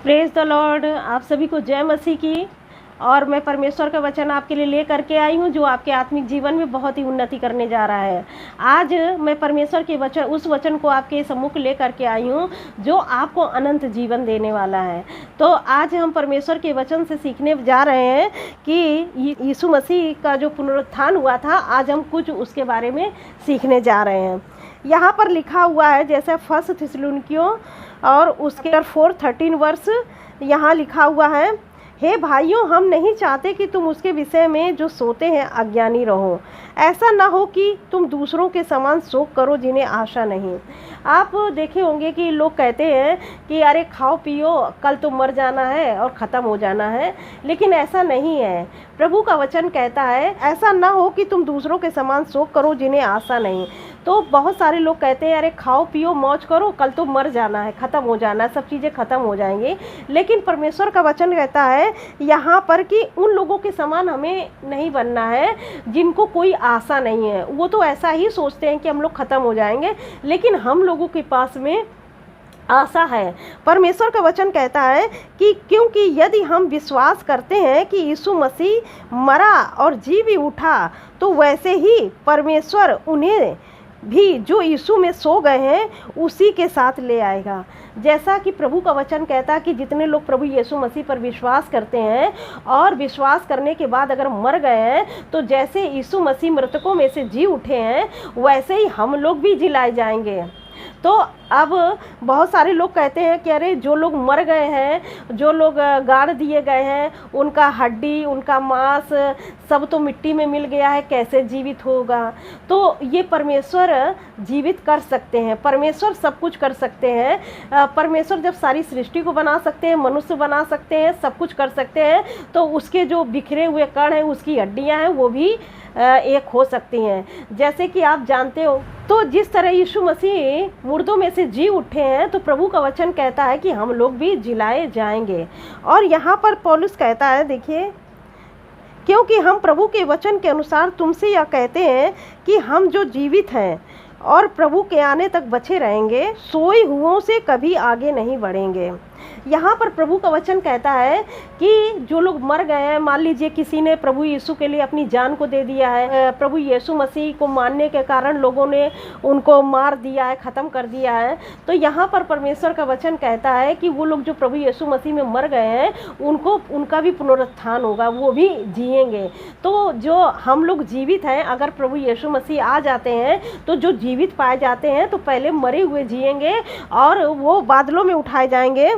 Praise the Lord. आप सभी को जय मसीह की। और मैं परमेश्वर का वचन आपके लिए ले करके आई हूँ जो आपके आत्मिक जीवन में बहुत ही उन्नति करने जा रहा है। आज मैं परमेश्वर के वचन, उस वचन को आपके सम्मुख ले करके आई हूँ जो आपको अनंत जीवन देने वाला है। तो आज हम परमेश्वर के वचन से सीखने जा रहे हैं कि यीशु मसीह का जो पुनरुत्थान हुआ था, आज हम कुछ उसके बारे में सीखने जा रहे हैं। यहाँ पर लिखा हुआ है, जैसे फर्स्ट थिस्सलुनीकियों और उसके 4:13 वर्ष यहाँ लिखा हुआ है, हे भाइयों, हम नहीं चाहते कि तुम उसके विषय में जो सोते हैं अज्ञानी रहो। ऐसा ना हो कि तुम दूसरों के समान शोक करो जिन्हें आशा नहीं। आप देखे होंगे कि लोग कहते हैं कि अरे खाओ पियो, कल तो मर जाना है और ख़त्म हो जाना है, लेकिन ऐसा नहीं है। प्रभु का वचन कहता है ऐसा ना हो कि तुम दूसरों के समान शोक करो जिन्हें आशा नहीं। तो बहुत सारे लोग कहते हैं अरे खाओ पियो मौज करो, कल तो मर जाना है, ख़त्म हो जाना है, सब चीज़ें ख़त्म हो जाएंगी। लेकिन परमेश्वर का वचन कहता है यहाँ पर कि उन लोगों के समान हमें नहीं बनना है जिनको कोई आशा नहीं है। वो तो ऐसा ही सोचते हैं कि हम लोग ख़त्म हो जाएंगे, लेकिन हम लोगों के पास में आशा है। परमेश्वर का वचन कहता है कि क्योंकि यदि हम विश्वास करते हैं कि यीशु मसीह मरा और जी भी उठा, तो वैसे ही परमेश्वर उन्हें भी जो यीशु में सो गए हैं उसी के साथ ले आएगा। जैसा कि प्रभु का वचन कहता है कि जितने लोग प्रभु यीशु मसीह पर विश्वास करते हैं और विश्वास करने के बाद अगर मर गए हैं, तो जैसे यीशु मसीह मृतकों में से जी उठे हैं, वैसे ही हम लोग भी जिलाए जाएंगे। तो अब बहुत सारे लोग कहते हैं कि अरे जो लोग मर गए हैं, जो लोग गाड़ दिए गए हैं, उनका हड्डी, उनका मांस सब तो मिट्टी में मिल गया है, कैसे जीवित होगा। तो ये परमेश्वर जीवित कर सकते हैं, परमेश्वर सब कुछ कर सकते हैं। परमेश्वर जब सारी सृष्टि को बना सकते हैं, मनुष्य बना सकते हैं, सब कुछ कर सकते हैं, तो उसके जो बिखरे हुए कण हैं, उसकी हड्डियां हैं, वो भी एक हो सकती हैं। जैसे कि आप जानते हो, तो जिस तरह यीशु मसीह मुर्दों में से जी उठे हैं, तो प्रभु का वचन कहता है कि हम लोग भी जिलाए जाएंगे। और यहाँ पर पौलुस कहता है, देखिए, क्योंकि हम प्रभु के वचन के अनुसार तुमसे यह कहते हैं कि हम जो जीवित हैं और प्रभु के आने तक बचे रहेंगे, सोए हुओं से कभी आगे नहीं बढ़ेंगे। यहाँ पर प्रभु का वचन कहता है कि जो लोग मर गए हैं, मान लीजिए किसी ने प्रभु यीशु के लिए अपनी जान को दे दिया है, प्रभु यीशु मसीह को मानने के कारण लोगों ने उनको मार दिया है, ख़त्म कर दिया है, तो यहाँ पर परमेश्वर का वचन कहता है कि वो लोग जो प्रभु यीशु मसीह में मर गए हैं, उनका भी पुनरुत्थान होगा, वो भी जिएंगे। तो जो हम लोग जीवित हैं, अगर प्रभु यीशु मसीह आ जाते हैं, तो जो जीवित पाए जाते हैं तो पहले मरे हुए जिएंगे और वो बादलों में उठाए जाएंगे,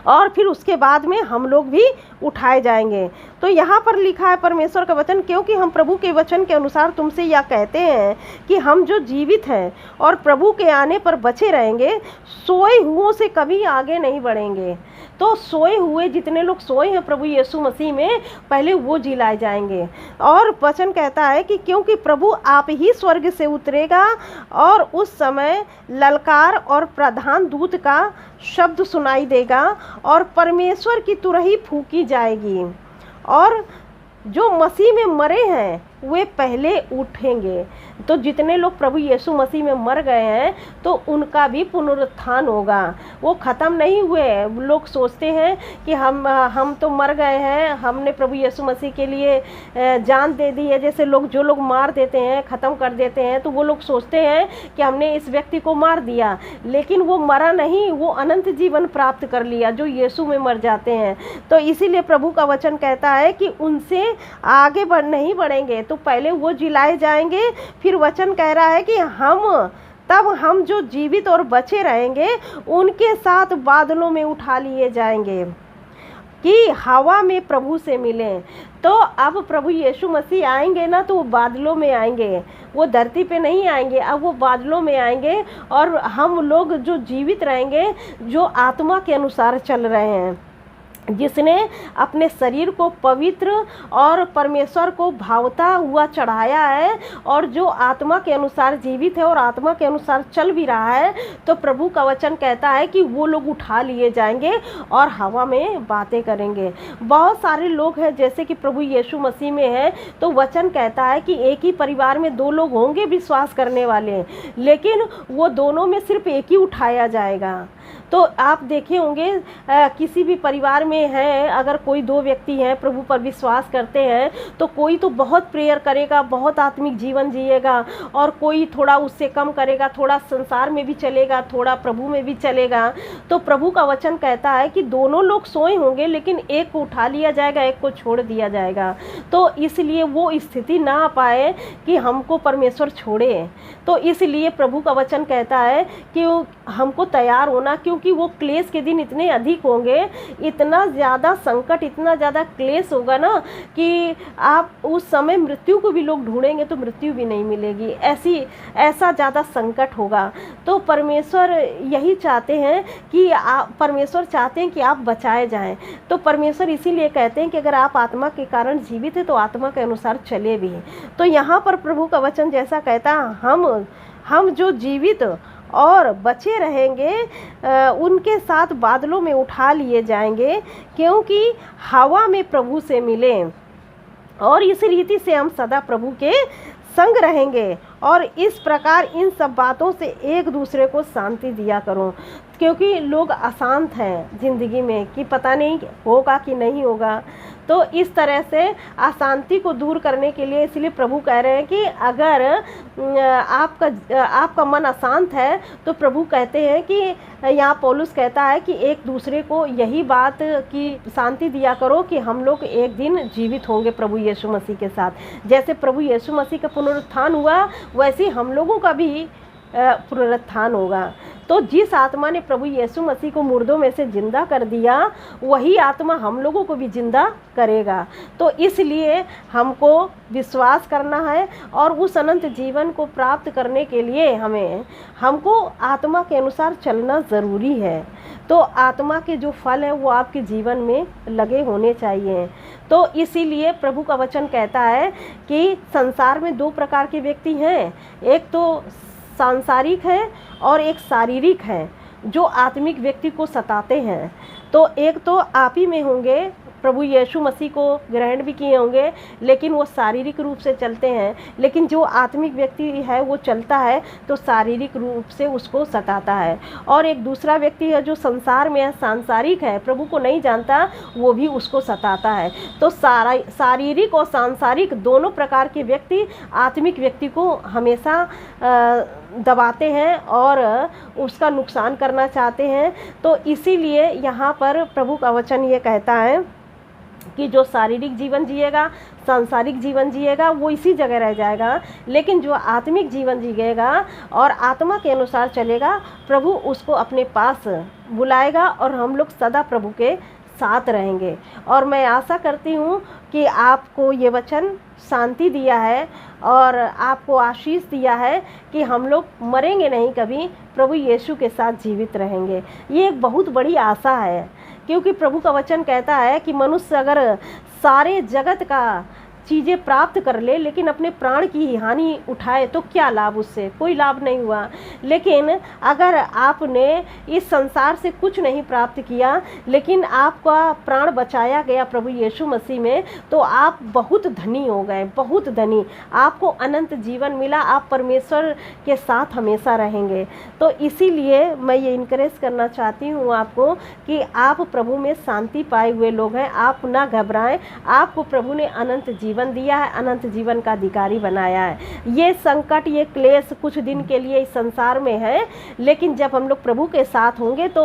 और फिर उसके बाद में हम लोग भी उठाए जाएंगे। तो यहाँ पर लिखा है परमेश्वर का वचन, क्योंकि हम प्रभु के वचन के अनुसार तुमसे यह कहते हैं कि हम जो जीवित हैं और प्रभु के आने पर बचे रहेंगे, सोए हुओं से कभी आगे नहीं बढ़ेंगे। तो सोए हुए, जितने लोग सोए हैं प्रभु यीशु मसीह में, पहले वो जिलाए जाएंगे। और वचन कहता है कि क्योंकि प्रभु आप ही स्वर्ग से उतरेगा और उस समय ललकार और प्रधान दूत का शब्द सुनाई देगा और परमेश्वर की तुरही फूंकी जाएगी, और जो मसीह में मरे हैं वे पहले उठेंगे। तो जितने लोग प्रभु यीशु मसीह में मर गए हैं, तो उनका भी पुनरुत्थान होगा, वो ख़त्म नहीं हुए। लोग सोचते हैं कि हम तो मर गए हैं, हमने प्रभु यीशु मसीह के लिए जान दे दी है। जैसे जो लोग मार देते हैं, ख़त्म कर देते हैं, तो वो लोग सोचते हैं कि हमने इस व्यक्ति को मार दिया, लेकिन वो मरा नहीं, वो अनंत जीवन प्राप्त कर लिया जो यीशु में मर जाते हैं। तो इसीलिए प्रभु का वचन कहता है कि उनसे आगे नहीं बढ़ेंगे, तो पहले वो जिलाए जाएंगे। फिर वचन कह रहा है कि हम जो जीवित और बचे रहेंगे उनके साथ बादलों में उठा लिए जाएंगे कि हवा में प्रभु से मिलें। तो अब प्रभु यीशु मसीह आएंगे ना, तो वो बादलों में आएंगे, वो धरती पे नहीं आएंगे, अब वो बादलों में आएंगे। और हम लोग जो जीवित रहेंगे, जो आत्मा के अनुसार चल रहे हैं, जिसने अपने शरीर को पवित्र और परमेश्वर को भावता हुआ चढ़ाया है, और जो आत्मा के अनुसार जीवित है और आत्मा के अनुसार चल भी रहा है, तो प्रभु का वचन कहता है कि वो लोग उठा लिए जाएंगे और हवा में बातें करेंगे। बहुत सारे लोग हैं जैसे कि प्रभु यीशु मसीह में है, तो वचन कहता है कि एक ही परिवार में दो लोग होंगे विश्वास करने वाले, लेकिन वो दोनों में सिर्फ एक ही उठाया जाएगा। तो आप देखे होंगे किसी भी परिवार में है, अगर कोई दो व्यक्ति हैं प्रभु पर विश्वास करते हैं, तो कोई तो बहुत प्रेयर करेगा, बहुत आत्मिक जीवन जिएगा, और कोई थोड़ा उससे कम करेगा, थोड़ा संसार में भी चलेगा, थोड़ा प्रभु में भी चलेगा। तो प्रभु का वचन कहता है कि दोनों लोग सोए होंगे, लेकिन एक को उठा लिया जाएगा, एक को छोड़ दिया जाएगा। तो इसलिए वो स्थिति ना आ पाए कि हमको परमेश्वर छोड़े। तो इसलिए प्रभु का वचन कहता है कि हमको तैयार होना, क्योंकि वो क्लेश के दिन इतने अधिक होंगे, इतना ज़्यादा संकट, इतना ज़्यादा क्लेश होगा ना कि आप उस समय मृत्यु को भी लोग ढूंढेंगे तो मृत्यु भी नहीं मिलेगी, ऐसा ज़्यादा संकट होगा। तो परमेश्वर यही चाहते हैं कि परमेश्वर चाहते हैं कि आप बचाए जाएं। तो परमेश्वर इसीलिए कहते हैं कि अगर आप आत्मा के कारण जीवित हैं तो आत्मा के अनुसार चले भी। तो यहाँ पर प्रभु का वचन जैसा कहता है, हम जो जीवित और बचे रहेंगे उनके साथ बादलों में उठा लिए जाएंगे, क्योंकि हवा में प्रभु से मिले, और इस रीति से हम सदा प्रभु के संग रहेंगे। और इस प्रकार इन सब बातों से एक दूसरे को शांति दिया करो, क्योंकि लोग अशांत हैं ज़िंदगी में कि पता नहीं होगा कि नहीं होगा। तो इस तरह से अशांति को दूर करने के लिए इसलिए प्रभु कह रहे हैं कि अगर आपका मन अशांत है तो प्रभु कहते हैं कि यहाँ पौलुस कहता है कि एक दूसरे को यही बात की शांति दिया करो कि हम लोग एक दिन जीवित होंगे प्रभु यीशु मसीह के साथ। जैसे प्रभु यीशु मसीह का पुनरुत्थान हुआ, वैसे हम लोगों का भी पुनरुत्थान होगा। तो जिस आत्मा ने प्रभु यीशु मसीह को मुर्दों में से जिंदा कर दिया, वही आत्मा हम लोगों को भी जिंदा करेगा। तो इसलिए हमको विश्वास करना है, और उस अनंत जीवन को प्राप्त करने के लिए हमको आत्मा के अनुसार चलना ज़रूरी है। तो आत्मा के जो फल है वो आपके जीवन में लगे होने चाहिए। तो इसीलिए प्रभु का वचन कहता है कि संसार में दो प्रकार के व्यक्ति हैं, एक तो सांसारिक है और एक शारीरिक है, जो आत्मिक व्यक्ति को सताते हैं। तो एक तो आप ही में होंगे, प्रभु यीशु मसीह को ग्रहण भी किए होंगे, लेकिन वो शारीरिक रूप से चलते हैं। लेकिन जो आत्मिक व्यक्ति है वो चलता है तो शारीरिक रूप से उसको सताता है। और एक दूसरा व्यक्ति है जो संसार में है, सांसारिक है, प्रभु को नहीं जानता, वो भी उसको सताता है। तो शारीरिक और सांसारिक दोनों प्रकार के व्यक्ति आत्मिक व्यक्ति को हमेशा दबाते हैं और उसका नुकसान करना चाहते हैं। तो इसीलिए यहाँ पर प्रभु का वचन ये कहता है कि जो शारीरिक जीवन जिएगा, सांसारिक जीवन जिएगा, वो इसी जगह रह जाएगा, लेकिन जो आत्मिक जीवन जिएगा और आत्मा के अनुसार चलेगा, प्रभु उसको अपने पास बुलाएगा और हम लोग सदा प्रभु के साथ रहेंगे। और मैं आशा करती हूँ कि आपको ये वचन शांति दिया है और आपको आशीष दिया है कि हम लोग मरेंगे नहीं, कभी प्रभु यीशु के साथ जीवित रहेंगे। ये एक बहुत बड़ी आशा है, क्योंकि प्रभु का वचन कहता है कि मनुष्य अगर सारे जगत का चीज़ें प्राप्त कर ले लेकिन अपने प्राण की हानि उठाए तो क्या लाभ, उससे कोई लाभ नहीं हुआ। लेकिन अगर आपने इस संसार से कुछ नहीं प्राप्त किया लेकिन आपका प्राण बचाया गया प्रभु यीशु मसीह में, तो आप बहुत धनी हो गए, बहुत धनी, आपको अनंत जीवन मिला, आप परमेश्वर के साथ हमेशा रहेंगे। तो इसीलिए मैं ये इनकरेज करना चाहती हूँ आपको कि आप प्रभु में शांति पाए हुए लोग हैं, आप ना घबराएं, आपको प्रभु ने अनंत जीवन दिया है, अनंत जीवन का अधिकारी बनाया है। ये संकट, ये क्लेश कुछ दिन के लिए इस संसार में है, लेकिन जब हम लोग प्रभु के साथ होंगे तो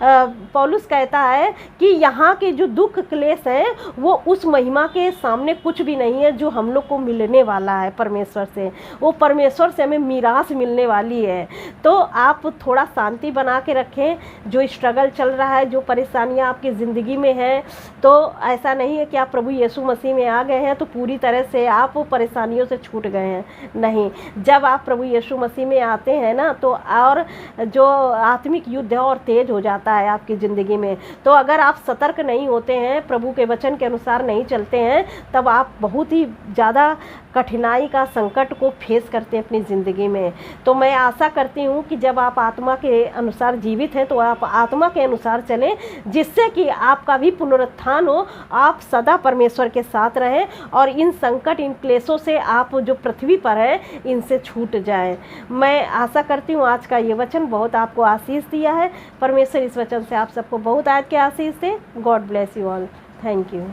पौलुस कहता है कि यहाँ के जो दुख क्लेश है वो उस महिमा के सामने कुछ भी नहीं है जो हम लोग को मिलने वाला है परमेश्वर से। वो परमेश्वर से हमें मीरास मिलने वाली है। तो आप थोड़ा शांति बना के रखें। जो स्ट्रगल चल रहा है, जो परेशानियाँ आपकी ज़िंदगी में हैं, तो ऐसा नहीं है कि आप प्रभु यीशु मसीह में आ गए हैं तो पूरी तरह से आप परेशानियों से छूट गए हैं। नहीं, जब आप प्रभु यीशु मसीह में आते हैं ना, तो और जो आत्मिक युद्ध है और तेज हो जाता है आपकी ज़िंदगी में। तो अगर आप सतर्क नहीं होते हैं, प्रभु के वचन के अनुसार नहीं चलते हैं, तब आप बहुत ही ज़्यादा कठिनाई का संकट को फेस करते हैं अपनी ज़िंदगी में। तो मैं आशा करती हूँ कि जब आप आत्मा के अनुसार जीवित हैं तो आप आत्मा के अनुसार चलें, जिससे कि आपका भी पुनरुत्थान हो, आप सदा परमेश्वर के साथ रहें और और इन संकट, इन क्लेशों से आप जो पृथ्वी पर है इनसे छूट जाए। मैं आशा करती हूँ आज का ये वचन बहुत आपको आशीष दिया है। परमेश्वर इस वचन से आप सबको बहुत आज के आशीष दे। God bless you all. Thank you.